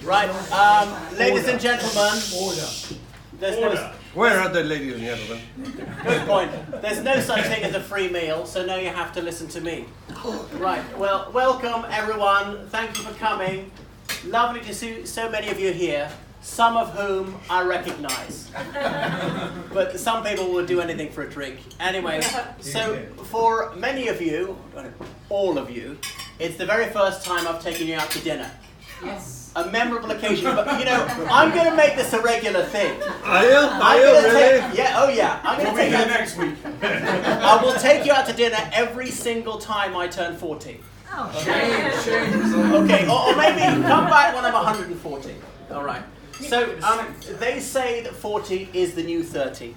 Right, ladies and gentlemen. Where are the ladies and gentlemen? Good point. There's no such thing as a free meal, so now you have to listen to me. Right, well, welcome everyone. Thank you for coming. Lovely to see so many of you here, some of whom I recognize. But some people will do anything for a drink. Anyway, so for many of you, all of you, it's the very first time I've taken you out to dinner. Yes. A memorable occasion, but you know, I'm going to make this a regular thing. Are you really? I'm going to take you next week. I will take you out to dinner every single time I turn 40. Oh, Shame. Okay, or maybe come back when I'm 140. All right. So they say that 40 is the new 30.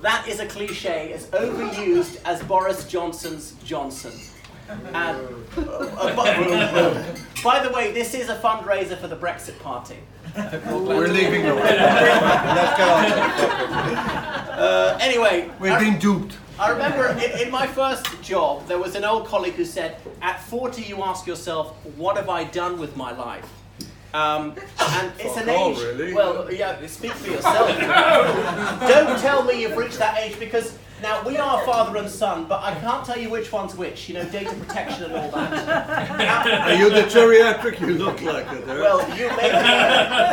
That is a cliche as overused as Boris Johnson's Johnson. And by the way, this is a fundraiser for the Brexit Party. We're leaving the Let's get on. Anyway, We've been duped. I remember in my first job, there was an old colleague who said, at 40 you ask yourself, what have I done with my life? And it's an age, really? well, yeah, speak for yourself. Don't tell me you've reached that age because, now we are father and son, but I can't tell you which one's which, you know, data protection and all that. Are you the geriatric? You look like it. Well, you may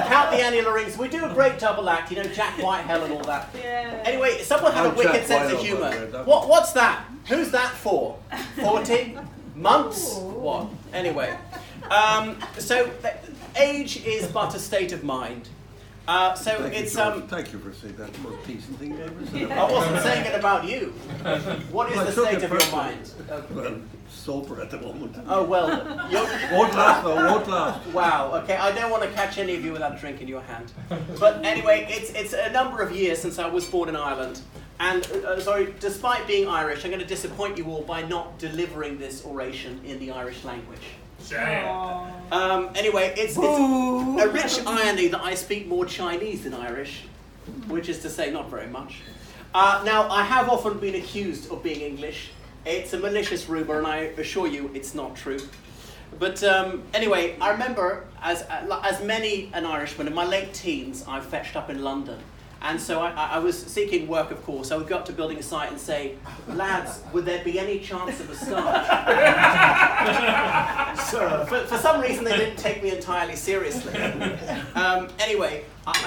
count the annular rings. We do a great double act, you know, Jack Whitehall and all that. Yeah. Anyway, someone had a wicked sense of humour. What's that? Who's that for? 40? Months? What? Anyway. So, age is but a state of mind. Thank you for saying that. The most decent thing you ever said. I wasn't saying it about you. What is the state of your mind? Well, sober at the moment. Oh, well, Won't last though, won't last. wow, okay, I don't want to catch any of you without a drink in your hand. But anyway, it's a number of years since I was born in Ireland. And, sorry, despite being Irish, I'm going to disappoint you all by not delivering this oration in the Irish language. Anyway, it's a rich irony that I speak more Chinese than Irish, which is to say not very much. Now, I have often been accused of being English. It's a malicious rumour, and I assure you it's not true. But anyway, I remember, as many an Irishman, in my late teens, I fetched up in London. And so I was seeking work, of course. I would go up to building a site and say, lads, would there be any chance of a start? So, for some reason, they didn't take me entirely seriously. Anyway,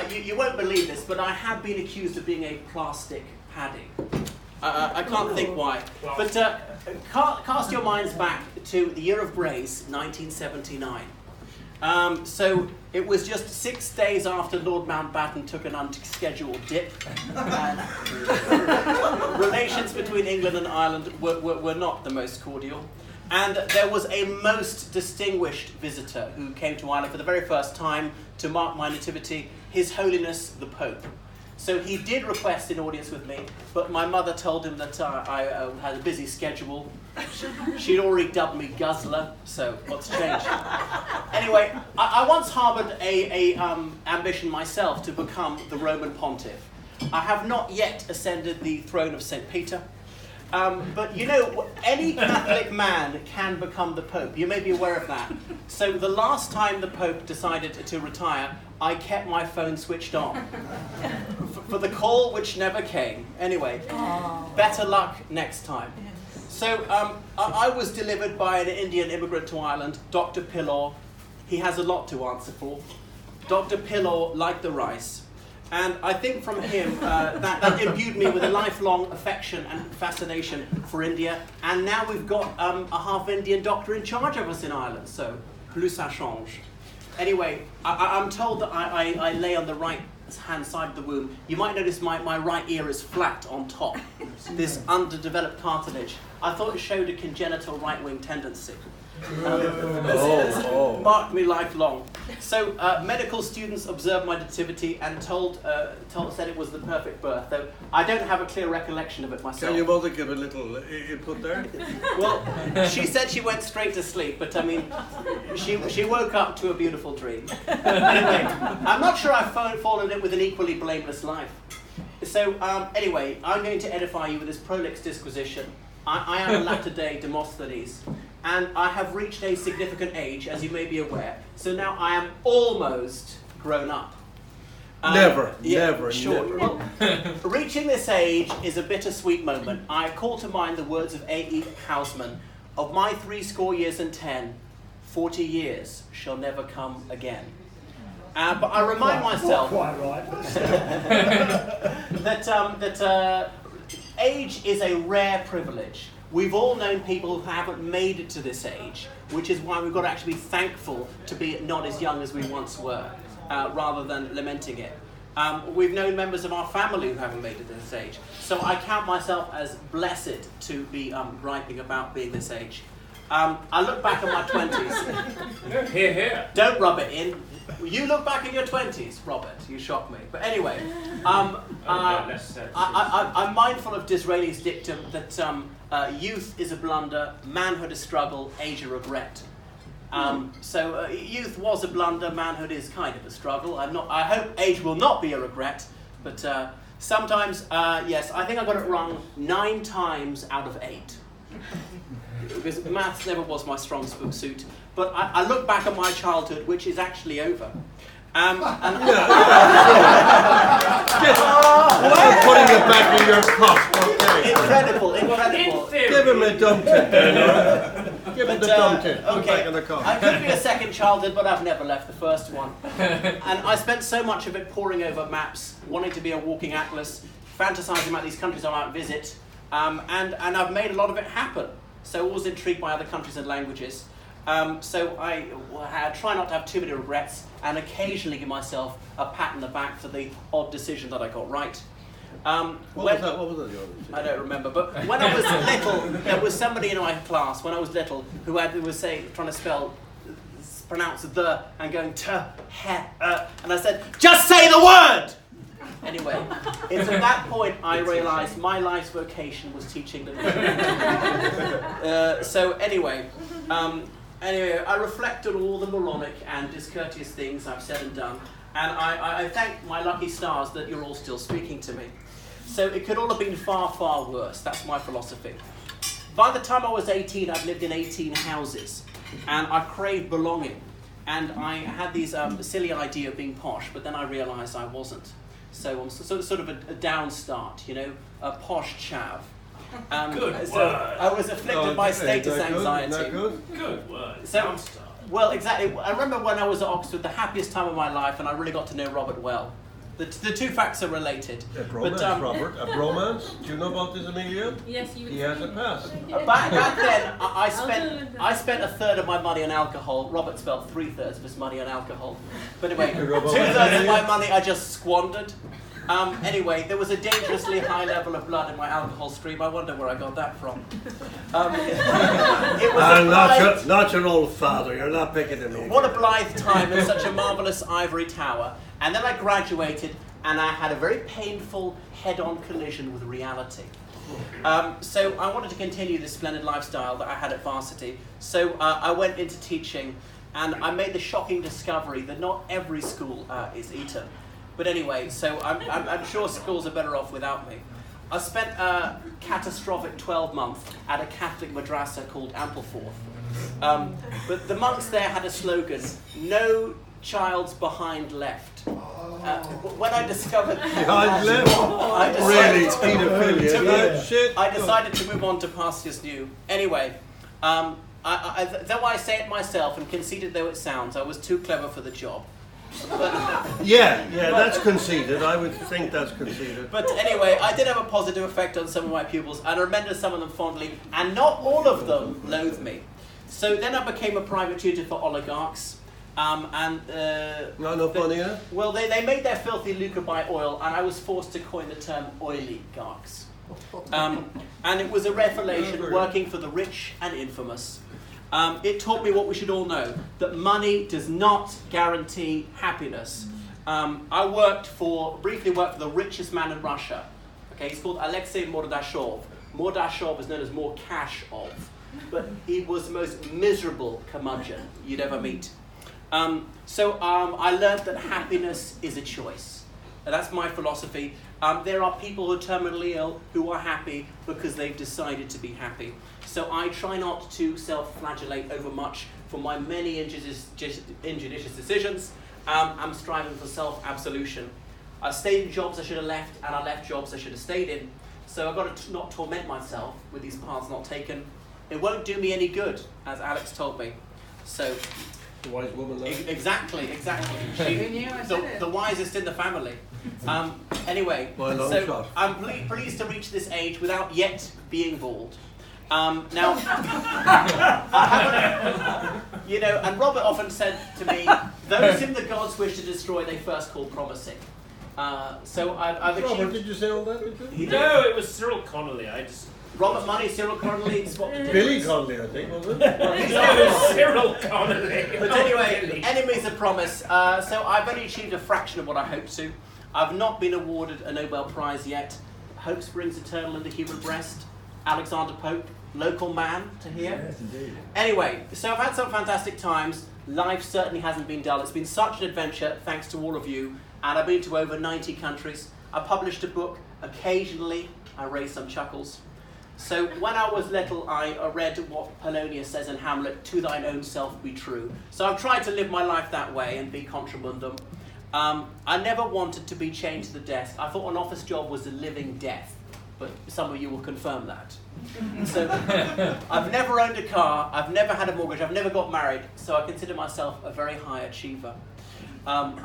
you won't believe this, but I have been accused of being a plastic paddy. I can't think why. But cast your minds back to the year of grace, 1979. So it was just 6 days after Lord Mountbatten took an unscheduled dip. Relations between England and Ireland were not the most cordial. And there was a most distinguished visitor who came to Ireland for the very first time to mark my nativity, His Holiness the Pope. So he did request an audience with me, but my mother told him that I had a busy schedule. She'd already dubbed me Guzzler, so what's changed? Anyway, I once harboured a ambition myself to become the Roman Pontiff. I have not yet ascended the throne of St. Peter, but you know, any Catholic man can become the Pope. You may be aware of that. So the last time the Pope decided to retire, I kept my phone switched on for the call which never came. Anyway, better luck next time. So I was delivered by an Indian immigrant to Ireland, Dr. Pillor. He has a lot to answer for. Dr. Pillor liked the rice. And I think from him, that imbued me with a lifelong affection and fascination for India. And now we've got a half-Indian doctor in charge of us in Ireland, so plus ça change. Anyway, I'm told that I lay on the right-hand side of the womb. You might notice my right ear is flat on top, this underdeveloped cartilage. I thought it showed a congenital right-wing tendency. Marked me lifelong. So medical students observed my nativity and said it was the perfect birth, though I don't have a clear recollection of it myself. Can your mother give a little input there? Well, she said she went straight to sleep, but I mean, she woke up to a beautiful dream. Anyway, I'm not sure I've followed it with an equally blameless life. So anyway, I'm going to edify you with this prolix disquisition. I am a latter-day Demosthenes. and I have reached a significant age, as you may be aware. So now I am almost grown up. Never. Well, reaching this age is a bittersweet moment. I call to mind the words of A.E. Housman, "Of my 70 and 10, 40 years shall never come again." But I remind myself that age is a rare privilege. We've all known people who haven't made it to this age, which is why we've got to actually be thankful to be not as young as we once were, rather than lamenting it. We've known members of our family who haven't made it to this age. So I count myself as blessed to be griping about being this age. I look back at my 20s. Hear, hear. Don't rub it in. You look back at your 20s, Robert. You shock me. But anyway, I'm mindful of Disraeli's dictum that youth is a blunder, manhood a struggle, age a regret. So youth was a blunder, manhood is kind of a struggle. I hope age will not be a regret, but sometimes, yes, I think I got it wrong 9 times out of 8. Because maths never was my strong suit. But I look back at my childhood, which is actually over. Putting it back in your cup. Okay. Incredible. Give him a dump tit there. Give him the dump tit. Put Okay. back in the cup. I could be a second childhood, but I've never left the first one. And I spent so much of it poring over maps, wanting to be a walking atlas, fantasizing about these countries I might visit, and I've made a lot of it happen. So always intrigued by other countries and languages. So I try not to have too many regrets, and occasionally give myself a pat on the back for the odd decision that I got right. What was that? I don't remember, but when I was little, there was somebody in my class when I was little who was trying to pronounce the and going and I said, "Just say the word!" Anyway, it's at that point I realised my life's vocation was teaching literature. Anyway, I reflect on all the moronic and discourteous things I've said and done, and I thank my lucky stars that you're all still speaking to me. So it could all have been far, far worse. That's my philosophy. By the time I was 18, I'd lived in 18 houses, and I craved belonging. And I had this silly idea of being posh, but then I realised I wasn't. So I'm sort of a down start, a posh chav. Good so word. I was afflicted by status anxiety. Good word. So, well, exactly. I remember when I was at Oxford, the happiest time of my life, and I really got to know Robert well. The two facts are related. A bromance, Robert. A bromance. Do you know about this, Amelia? Yes, you. He has a pass. Back then, I spent a third of my money on alcohol. Robert spent 3/3 of his money on alcohol. But anyway, 2/3 of my money I just squandered. Anyway, there was a dangerously high level of blood in my alcohol stream. I wonder where I got that from. It was not your old father. You're not picking him. What a blithe time in such a marvellous ivory tower. And then I graduated, and I had a very painful head-on collision with reality. So I wanted to continue this splendid lifestyle that I had at varsity. So I went into teaching, and I made the shocking discovery that not every school is Eton. But anyway, so I'm sure schools are better off without me. I spent a catastrophic 12 months at a Catholic madrasa called Ampleforth. But the monks there had a slogan, "No child's behind left." When I discovered behind left, I decided to move on to pastures new. Anyway, though I say it myself, and conceited though it sounds, I was too clever for the job. That's conceited. I would think that's conceited. But anyway, I did have a positive effect on some of my pupils, and I remember some of them fondly, and not all of them loathed me. So then I became a private tutor for oligarchs. No funny, huh? Well, they made their filthy lucre by oil, and I was forced to coin the term oiligarchs. And it was a revelation working for the rich and infamous. It taught me what we should all know, that money does not guarantee happiness. I briefly worked for the richest man in Russia. Okay, he's called Alexei Mordashov. Mordashov is known as More-Cash-ov, but he was the most miserable curmudgeon you'd ever meet. I learned that happiness is a choice. That's my philosophy. There are people who are terminally ill who are happy because they've decided to be happy. So I try not to self-flagellate over much for my many injudicious decisions. I'm striving for self-absolution. I stayed in jobs I should have left, and I left jobs I should have stayed in. So I've got to not torment myself with these paths not taken. It won't do me any good, as Alex told me. So, The wise woman. exactly. The wisest in the family. Anyway, Well, long so shot. I'm pleased to reach this age without yet being bald. Now, I haven't, and Robert often said to me, those whom the gods wish to destroy, they first call promising. So I've achieved... Robert, did you say all that? Did you? No, it was Cyril Connolly. Robert Money, Cyril Connolly, spot the Billy difference. Connolly, I think, was it? It was Cyril Connolly. But anyway, enemies of promise. So I've only achieved a fraction of what I hoped to. I've not been awarded a Nobel Prize yet. Hope springs eternal in the human breast. Alexander Pope, local man to hear. Yes, indeed. Anyway, so I've had some fantastic times. Life certainly hasn't been dull. It's been such an adventure, thanks to all of you. And I've been to over 90 countries. I published a book. Occasionally, I raise some chuckles. So when I was little, I read what Polonius says in Hamlet, to thine own self be true. So I've tried to live my life that way and be contramundum. I never wanted to be chained to the desk. I thought an office job was a living death, but some of you will confirm that. So I've never owned a car, I've never had a mortgage, I've never got married, so I consider myself a very high achiever. I'm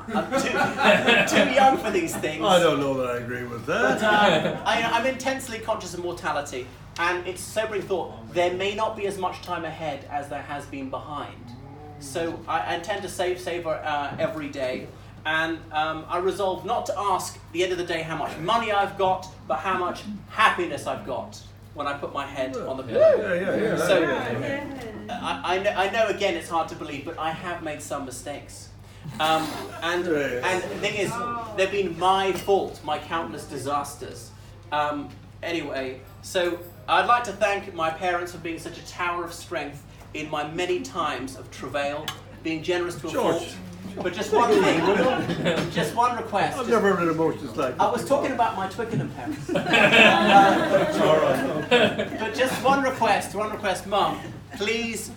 too young for these things. I don't know that I agree with that. But I'm intensely conscious of mortality, and it's a sobering thought. There may not be as much time ahead as there has been behind. So I intend to savor every day, and I resolve not to ask at the end of the day how much money I've got, but how much happiness I've got when I put my head on the pillow. Yeah. So I know again it's hard to believe, but I have made some mistakes. And the thing is, they've been my fault, my countless disasters. Anyway, so I'd like to thank my parents for being such a tower of strength in my many times of travail, being generous to a fault. But just one thing, just one request. I've never heard emotions like that. I was talking about my Twickenham parents. But just one request, Mum. Please.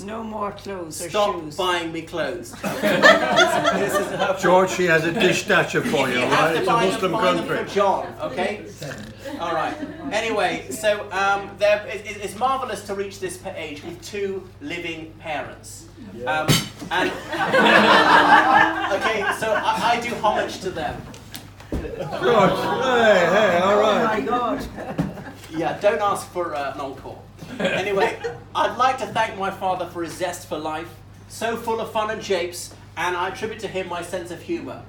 No more clothes or Stop shoes. buying me clothes. This is her George, she has a dish statue for you, You all have right? to It's a buy Muslim them country. for John, okay? All right. Anyway, so it's marvelous to reach this age with two living parents. And okay, so I do homage to them. George, hey, all Oh right. my God. Yeah, don't ask for an encore. Anyway, I'd like to thank my father for his zest for life, so full of fun and japes, and I attribute to him my sense of humour.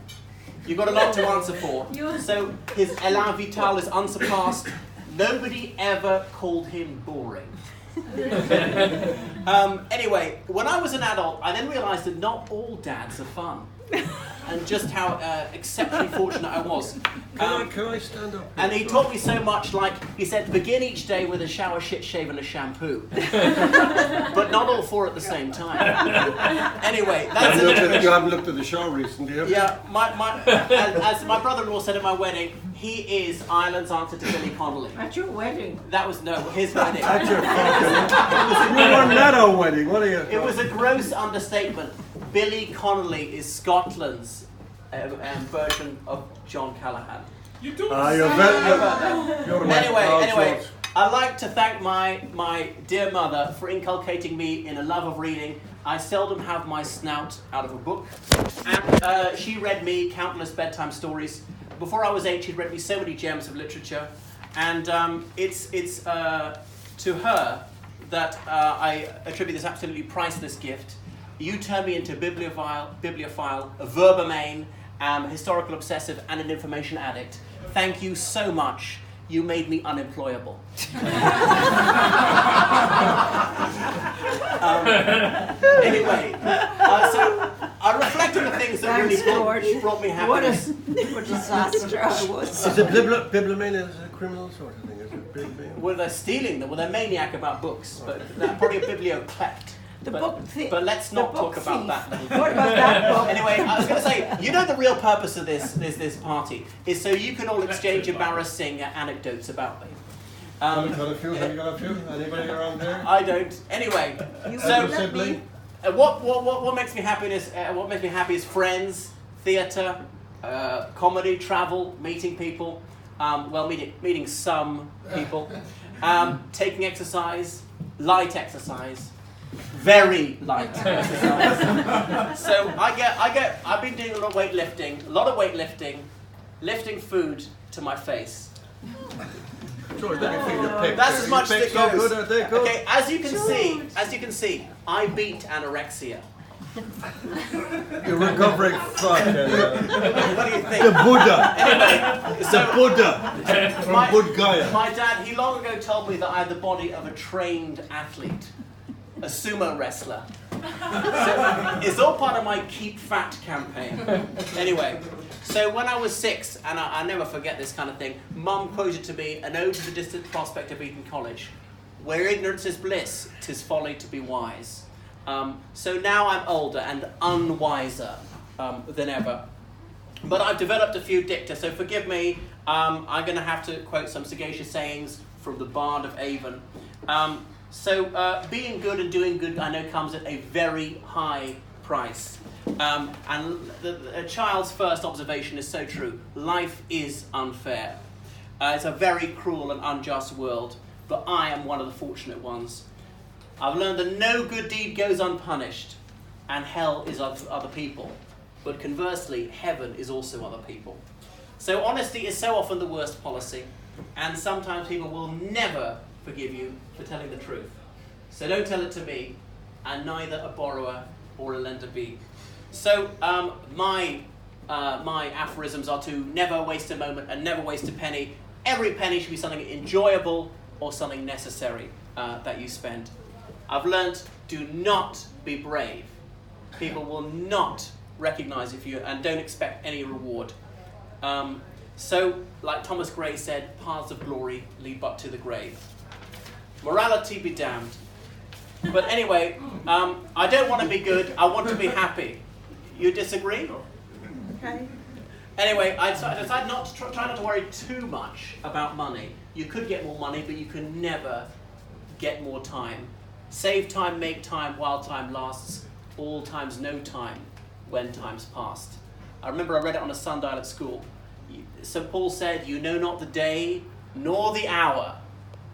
You've got a lot to answer for. So his élan vital is unsurpassed. Nobody ever called him boring. Anyway, when I was an adult, I then realised that not all dads are fun. And just how exceptionally fortunate I was. Can I stand up? And he taught me so much, like, he said, begin each day with a shower, shit shave, and a shampoo. But not all four at the same time. Anyway, that's You haven't looked at the show recently, have you? yeah, as my brother-in-law said at my wedding, he is Ireland's answer to Billy Connolly. At your wedding. That was, no, his wedding. That's your fucking... You weren't at our wedding, what are you? It was a gross understatement. Billy Connolly is Scotland's version of John Callaghan. You don't You're my Anyway, George. I'd like to thank my dear mother for inculcating me in a love of reading. I seldom have my snout out of a book. And she read me countless bedtime stories. Before I was 8, she'd read me so many gems of literature. And it's to her that I attribute this absolutely priceless gift. You turned me into a bibliophile, a verbomane, historical obsessive, and an information addict. Thank you so much. You made me unemployable. Anyway, so I reflect on the things that Thanks, really George. brought me What happiness. a disaster I was. Is it bibliomania is a criminal sort of thing? Is it bibliomania? Well, they're stealing them. Well, they're maniac about books, but they're probably a biblioclept. but let's not talk about that. What about that book? Anyway, I was going to say, you know, the real purpose of this party is so you can all exchange embarrassing anecdotes about me. Have you got a few? Anybody around there? I don't. Anyway, so what makes me happy is friends, theatre, comedy, travel, meeting people. Meeting some people, taking exercise, light exercise, very light exercise. So I've been doing a lot of weightlifting, lifting food to my face. George, let me feel your pics. That's as much as it goes. Good, are they good? Okay, as you can see, I beat anorexia. You're recovering from What do you think? the Buddha. Anyway, so The Buddha from Bodh Gaya. my dad, he long ago told me that I had the body of a trained athlete, a sumo wrestler. So it's all part of my Keep Fat campaign. Anyway, so when I was 6, and I never forget this kind of thing, Mum quoted to me an ode to the distant prospect of Eton College, "Where ignorance is bliss, 'tis folly to be wise." So now I'm older and unwiser than ever. But I've developed a few dicta, so forgive me. I'm going to have to quote some sagacious sayings from the Bard of Avon. Being good and doing good, I know, comes at a very high price. And a child's first observation is so true. Life is unfair. It's a very cruel and unjust world, but I am one of the fortunate ones. I've learned that no good deed goes unpunished, and hell is of other people. But conversely, heaven is also other people. So honesty is so often the worst policy, and sometimes people will never forgive you for telling the truth. So don't tell it to me, and neither a borrower or a lender be. So my aphorisms are to never waste a moment and never waste a penny. Every penny should be something enjoyable or something necessary that you spend. I've learnt, do not be brave. People will not recognize you and don't expect any reward. Like Thomas Gray said, paths of glory lead but to the grave. Morality be damned. But anyway, I don't want to be good, I want to be happy. You disagree? Okay. Anyway, I decided not to try not to worry too much about money. You could get more money, but you can never get more time. Save time, make time, while time lasts. All time's no time, when time's past. I remember I read it on a sundial at school. St. Paul said, "You know not the day, nor the hour,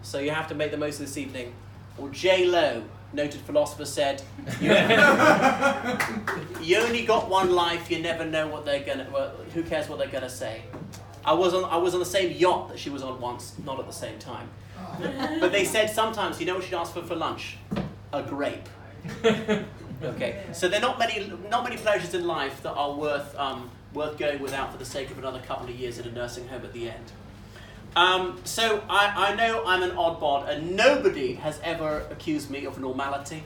so you have to make the most of this evening." Or J. Lowe, noted philosopher, said, "You only got one life, you never know what they're gonna. Well, who cares what they're gonna say?" I was on the same yacht that she was on once, not at the same time. But they said sometimes, you know what she'd ask for lunch? A grape. Okay, so there are not many pleasures in life that are worth going without for the sake of another couple of years in a nursing home at the end. So I know I'm an odd bod, and nobody has ever accused me of normality.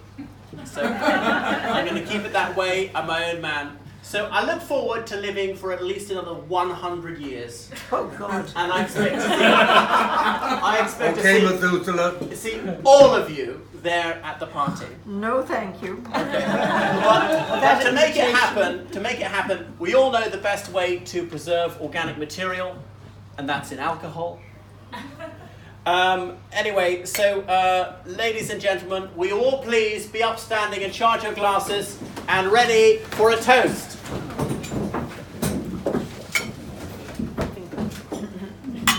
So I'm going to keep it that way. I'm my own man. So I look forward to living for at least another 100 years. Oh God! And I expect to see all of you there at the party. No, thank you. Okay. But to make it happen, we all know the best way to preserve organic material, and that's in alcohol. Anyway, so ladies and gentlemen, will you all please be upstanding and charge your glasses and ready for a toast?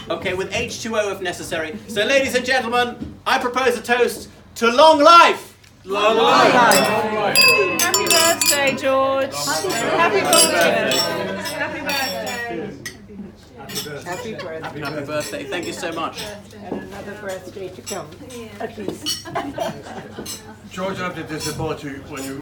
Okay, with H2O if necessary. So ladies and gentlemen, I propose a toast to long life! Long life! Happy birthday, George! Happy birthday! Happy birthday! Happy birthday. Happy birthday, thank you so much. And another birthday to come, at least. George, I have to disappoint you when you